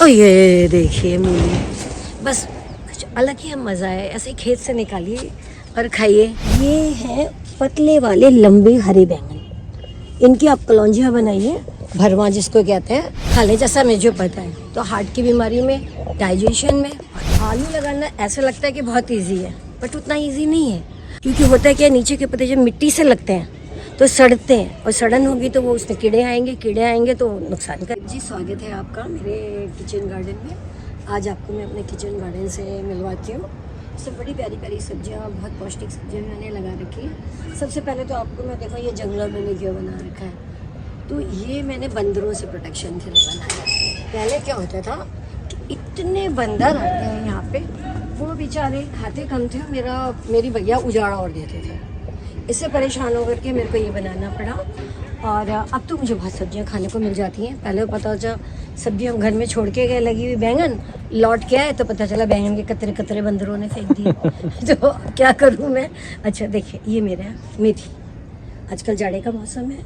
ओ ये देखिए मूली, बस अलग ही मज़ा है। ऐसे खेत से निकालिए और खाइए। ये है पतले वाले लंबे हरे बैंगन, इनकी आप कलौंजियाँ बनाइए, भरवा जिसको कहते हैं, खा लें। जैसा मुझे पता है तो हार्ट की बीमारी में, डाइजेशन में आलू लगाना ऐसा लगता है कि बहुत इजी है, बट उतना इजी नहीं है। क्योंकि होता है क्या, नीचे के पत्ते जब मिट्टी से लगते हैं तो सड़ते हैं, और सड़न होगी तो वो उसमें कीड़े आएंगे तो नुकसान कर। जी स्वागत है आपका मेरे किचन गार्डन में। आज आपको मैं अपने किचन गार्डन से मिलवाती हूँ। सब बड़ी प्यारी प्यारी सब्जियाँ, बहुत पौष्टिक सब्जियाँ मैंने लगा रखी है। सबसे पहले तो आपको मैं देखो, ये जंगलों में क्यों बना रखा है, तो ये मैंने बंदरों से प्रोटेक्शन के लिए बनाया है। पहले क्या होता था कि इतने बंदर आते हैं यहाँ पे, वो बेचारे खाते कम थे, मेरी भैया उजाड़ा और देते थे। इससे परेशान होकर के मेरे को ये बनाना पड़ा। और अब तो मुझे बहुत सब्जियां खाने को मिल जाती हैं। पहले पता चला सब्जी हम घर में छोड़ के गए, लगी हुई बैंगन, लौट के आए तो पता चला बैंगन के कतरे कतरे बंदरों ने फेंक दिए। तो क्या करूं मैं। अच्छा देखिए, ये मेरा मेथी, आजकल जाड़े का मौसम है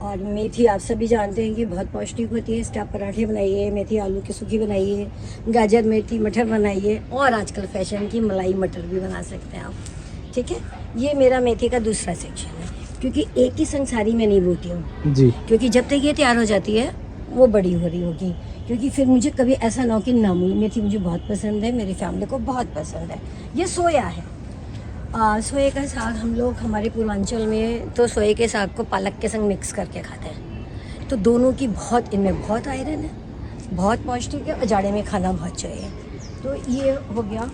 और मेथी आप सभी जानते हैं कि बहुत पौष्टिक होती है। इसके आप पराठे बनाइए, मेथी आलू की सूखी बनाइए, गाजर मेथी मटर बनाइए, और आजकल फैशन की मलाई मटर भी बना सकते हैं आप। ठीक है, ये मेरा मेथी का दूसरा सेक्शन है, क्योंकि एक ही संग सारी मैं नहीं बोती हूँ जी, क्योंकि जब तक ये तैयार हो जाती है वो बड़ी हो रही होगी। क्योंकि फिर मुझे कभी ऐसा ना हो कि ना मिले। मेथी मुझे बहुत पसंद है, मेरी फैमिली को बहुत पसंद है। ये सोया है, सोए का साग। हम लोग हमारे पूर्वांचल में तो सोए के साग को पालक के संग मिक्स करके खाते हैं। तो दोनों की बहुत, इनमें बहुत आयरन है, बहुत पौष्टिक है, और जाड़े में खाना बहुत चाहिए। तो ये हो गया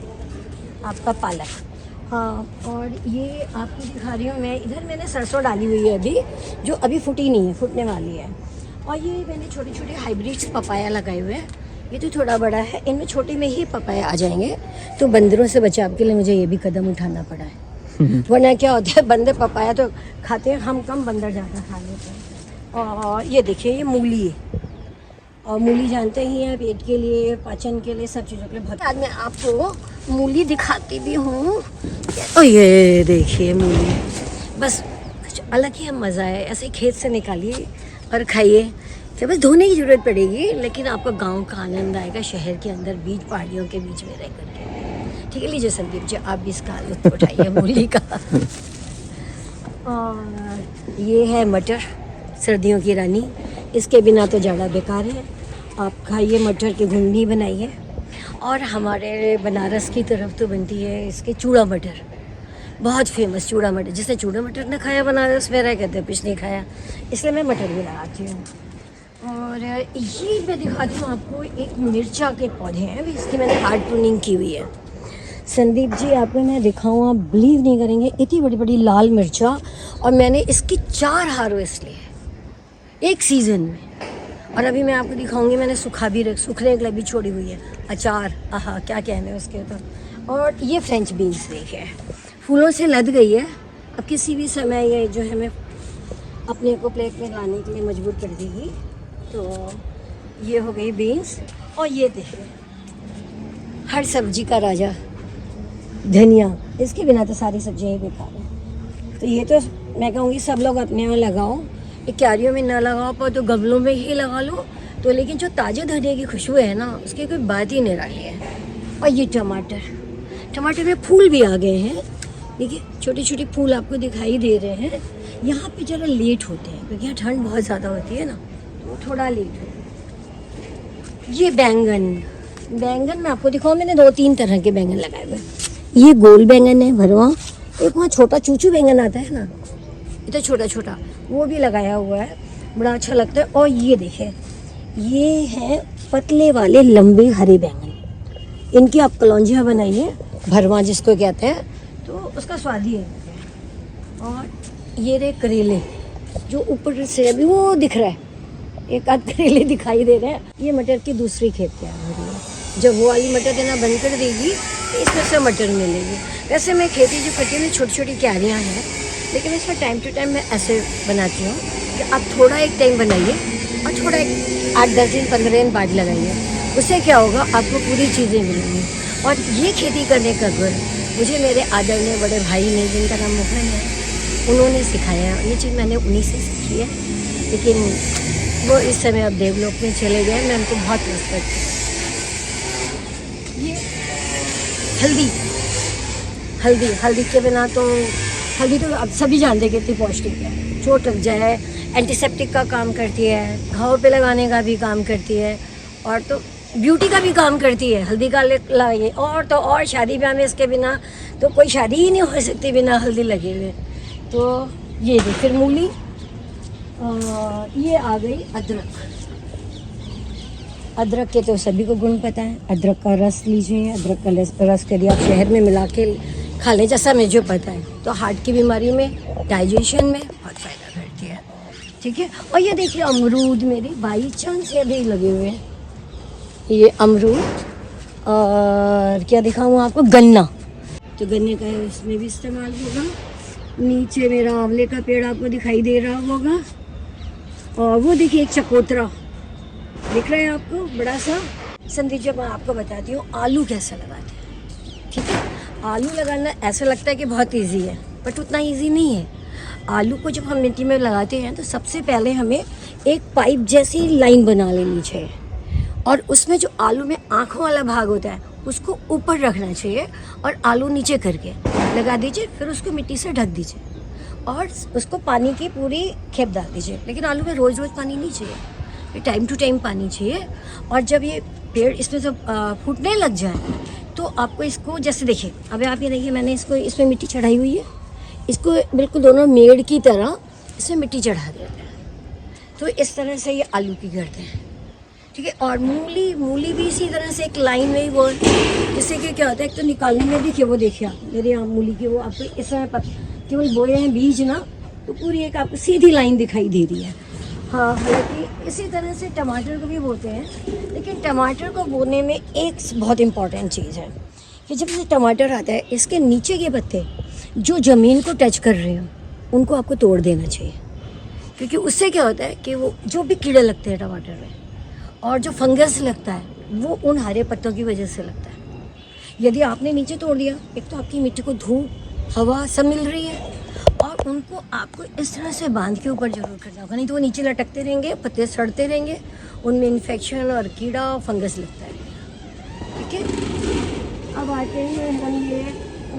आपका पालक। हाँ, और ये आपको दिखा रही हूँ मैं, इधर मैंने सरसों डाली हुई है अभी, जो अभी फूटी नहीं है, फूटने वाली है। और ये मैंने छोटे छोटे हाइब्रिड्स पपाया लगाए हुए हैं। ये तो थोड़ा बड़ा है, इनमें छोटे में ही पपाया आ जाएंगे। तो बंदरों से बचाव के लिए मुझे ये भी कदम उठाना पड़ा है। वरना क्या होता है, बंदर पपाया तो खाते हैं हम कम, बंदर ज़्यादा खा लेते हैं। और ये देखिए, ये मूली है, और मूली जानते ही हैं, पेट के लिए, पाचन के लिए, सब चीज़ों के लिए बहुत। आज मैं आपको मूली दिखाती भी हूँ। ओ ये देखिए मूली, बस अलग ही मज़ा है। ऐसे खेत से निकालिए और खाइए। क्या बस धोने की ज़रूरत पड़ेगी, लेकिन आपको गांव का आनंद आएगा, शहर के अंदर बीच पहाड़ियों के बीच में रह करके। ठीक है, लीजिए संदीप जी, आप भी इसका लुत्फ़ उठाइए मूली का। और ये है मटर, सर्दियों की रानी, इसके बिना तो जाड़ा बेकार है। आप खाइए, मटर की घुंडी बनाइए। और हमारे बनारस की तरफ तो बनती है इसके चूड़ा मटर, बहुत फेमस चूड़ा मटर। जिसने चूड़ा मटर न खाया बनारस में रह कहते कुछ नहीं खाया, इसलिए मैं मटर भी लगाती हूँ। और ये मैं दिखाती हूँ आपको, एक मिर्चा के पौधे हैं, इसकी मैंने हार्ड प्रूनिंग की हुई है। संदीप जी आपको मैं दिखाऊँ, आप बिलीव नहीं करेंगे, इतनी बड़ी बड़ी लाल मिर्चा, और मैंने इसकी 4 हार्वेस्ट लिए एक सीज़न में। और अभी मैं आपको दिखाऊंगी, मैंने सूखने के लिए भी छोड़ी हुई है। अचार, आहा क्या कहने हैं उसके तो। और ये फ्रेंच बीन्स देखिए, फूलों से लद गई है। अब किसी भी समय ये जो है मैं अपने को प्लेट में लाने के लिए मजबूर कर देगी। तो ये हो गई बीन्स। और ये देखिए, हर सब्जी का राजा धनिया, इसके बिना तो सारी सब्जियाँ ही बेकार हैं। तो ये तो मैं कहूँगी सब लोग अपने यहाँ लगाओ, क्यारियों में ना लगा पाओ तो गमलों में ही लगा लो। तो लेकिन जो ताज़े धनिया की खुशबू है ना, उसकी कोई बात ही निराली है। और ये टमाटर में फूल भी आ गए हैं, देखिए छोटे छोटे फूल आपको दिखाई दे रहे हैं। यहाँ पे ज़रा लेट होते हैं क्योंकि यहाँ ठंड बहुत ज़्यादा होती है ना, तो थोड़ा लेट है। ये बैंगन मैं आपको दिखाऊँ, मैंने 2-3 तरह के बैंगन लगाए हुए हैं। ये गोल बैंगन है भरवा, एक वहाँ छोटा चूचू बैंगन आता है ना, ये तो छोटा छोटा, वो भी लगाया हुआ है, बड़ा अच्छा लगता है। और ये देखिए, ये है पतले वाले लंबे हरे बैंगन, इनकी आप कलौंजियाँ बनाइए, भरवा जिसको कहते हैं, तो उसका स्वाद ही है। और ये रहे करेले, जो ऊपर से अभी वो दिख रहा है, एक आध करेले दिखाई दे रहे हैं। ये मटर की दूसरी खेत तैयार हो रही है, जब वो वाली मटर देना बंद कर देगी तो इसमें से मटर मिलेगी। वैसे मैं खेती जो करती हूँ, छोटी छोटी क्यारियाँ हैं, लेकिन इसमें टाइम टू टाइम मैं ऐसे बनाती हूँ कि आप थोड़ा एक टाइम बनाइए और थोड़ा 8-10 दिन 15 दिन बाद लगाइए। उससे क्या होगा, आपको पूरी चीज़ें मिलेंगी। और ये खेती करने का गुण मुझे मेरे आदरणीय बड़े भाई ने, जिनका नाम मोहन है, उन्होंने सिखाया है। ये चीज़ मैंने उन्हीं से सीखी है। लेकिन वो इस समय अब देवलोक में चले गए, मैं उनको बहुत मिस करती हूँ। ये हल्दी, हल्दी हल्दी के बिना तो, हल्दी तो अब सभी जानते हैं कितनी पौष्टिक है। चोट लग जाए एंटीसेप्टिक का काम करती है, घाव पे लगाने का भी काम करती है, और तो ब्यूटी का भी काम करती है। हल्दी का लगाइए, और तो और शादी ब्याह में इसके बिना तो कोई शादी ही नहीं हो सकती बिना हल्दी लगे हुए। तो ये देखिए, फिर मूली, ये आ गई अदरक। अदरक के तो सभी को गुण पता है। अदरक का रस लीजिए, अदरक का रस यदि आप शहद में मिला के खा लें, जैसा मुझे पता है, तो हार्ट की बीमारी में, डाइजेशन में बहुत फ़ायदा करती है। ठीक है। और ये देखिए अमरूद मेरे बाई चांस से भी लगे हुए हैं। ये अमरूद, और क्या दिखाऊँ आपको, गन्ना, तो गन्ने का इसमें भी इस्तेमाल होगा। नीचे मेरा आंवले का पेड़ आपको दिखाई दे रहा होगा, और वो देखिए एक चकोतरा दिख रहा है आपको, बड़ा सा। संदीप जी, मैं आपको बताती हूँ आलू कैसे लगाते हैं। ठीक है, आलू लगाना ऐसा लगता है कि बहुत इजी है, बट उतना इजी नहीं है। आलू को जब हम मिट्टी में लगाते हैं तो सबसे पहले हमें एक पाइप जैसी लाइन बना लेनी चाहिए, और उसमें जो आलू में आँखों वाला भाग होता है उसको ऊपर रखना चाहिए, और आलू नीचे करके लगा दीजिए। फिर उसको मिट्टी से ढक दीजिए, और उसको पानी की पूरी खेप डाल दीजिए। लेकिन आलू में रोज़ रोज़ पानी नहीं चाहिए, टाइम टू टाइम पानी चाहिए। और जब ये पेड़ इसमें जब फूटने लग जाए तो आपको इसको, जैसे देखिए अभी आप ये देखिए, मैंने इसको, इसमें मिट्टी चढ़ाई हुई है, इसको बिल्कुल दोनों मेड़ की तरह इसमें मिट्टी चढ़ा देते हैं। तो इस तरह से ये आलू की करते हैं। ठीक है। और मूली भी इसी तरह से एक लाइन में ही, वो जिससे कि क्या होता है, एक तो निकालने में देखिए, वो देखिए आप मेरे यहाँ मूली की, वो आपको इस समय केवल बोए हैं बीज ना, तो पूरी एक आपको सीधी लाइन दिखाई दे रही है। हाँ, हालांकि इसी तरह से टमाटर को भी बोते हैं, लेकिन टमाटर को बोने में एक बहुत इम्पॉर्टेंट चीज़ है कि जब ये टमाटर आता है, इसके नीचे के पत्ते जो ज़मीन को टच कर रहे हैं उनको आपको तोड़ देना चाहिए, क्योंकि उससे क्या होता है कि वो जो भी कीड़े लगते हैं टमाटर में, और जो फंगस लगता है वो उन हरे पत्तों की वजह से लगता है। यदि आपने नीचे तोड़ दिया, एक तो आपकी मिट्टी को धूप, हवा सब मिल रही है, और उनको आपको इस तरह से बांध के ऊपर जरूर करना होगा, नहीं तो वो नीचे लटकते रहेंगे, पत्ते सड़ते रहेंगे, उनमें इन्फेक्शन और कीड़ा और फंगस लगता है। ठीक है। अब आते हैं हम ये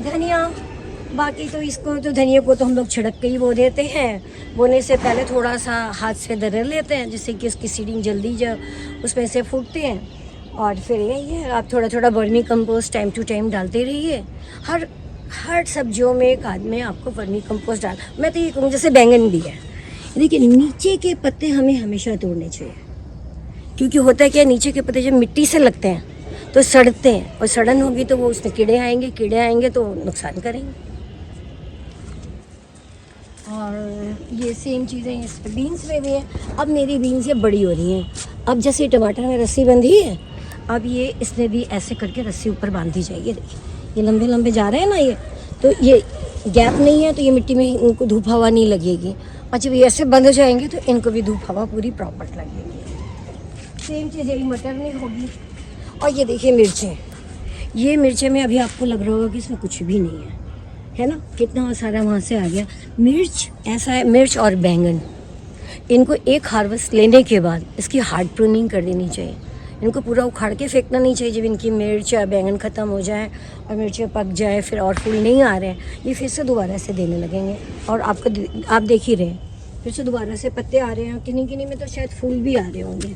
धनिया। बाकी तो इसको तो धनिया को तो हम लोग छिड़क के ही बो देते हैं। बोने से पहले थोड़ा सा हाथ से दरड़ लेते हैं, जिससे कि उसकी सीडिंग जल्दी जब उसमें से फूटते हैं। और फिर यही है, आप थोड़ा थोड़ा vermi compost time to time डालते रहिए। हर सब्जियों में एक आध में आपको वर्मी कंपोस्ट डाल, मैं तो ये कहूँ, जैसे बैंगन भी है, लेकिन नीचे के पत्ते हमें हमेशा तोड़ने चाहिए, क्योंकि होता है क्या, नीचे के पत्ते जब मिट्टी से लगते हैं तो सड़ते हैं, और सड़न होगी तो वो उसमें कीड़े आएंगे तो नुकसान करेंगे। और ये सेम चीज़ें इस बीन्स में भी हैं। अब मेरी बीन्स ये बड़ी हो रही हैं, अब जैसे टमाटर में रस्सी बंधी है, अब ये इसमें भी ऐसे करके रस्सी ऊपर बांधी जाएगी। देखिए ये लंबे लंबे जा रहे हैं ना, ये तो ये गैप नहीं है, तो ये मिट्टी में इनको धूप हवा नहीं लगेगी, और जब ये ऐसे बंद हो जाएंगे तो इनको भी धूप हवा पूरी प्रॉपर लगेगी। सेम चीज़ यही मटर में होगी। और ये देखिए मिर्चें, ये मिर्चें में अभी आपको लग रहा होगा कि इसमें कुछ भी नहीं है ना, कितना सारा वहाँ से आ गया। मिर्च ऐसा है, मिर्च और बैंगन, इनको एक हार्वेस्ट लेने के बाद इसकी हार्ड प्रूनिंग कर देनी चाहिए। इनको पूरा उखाड़ के फेंकना नहीं चाहिए। जब इनकी मिर्च या बैंगन ख़त्म हो जाए और मिर्चें पक जाए, फिर और फूल नहीं आ रहे हैं, ये फिर से दोबारा से देने लगेंगे। और आप देख ही रहे हैं, फिर से दोबारा से पत्ते आ रहे हैं, किन्हीं किन्हीं में तो शायद फूल भी आ रहे होंगे।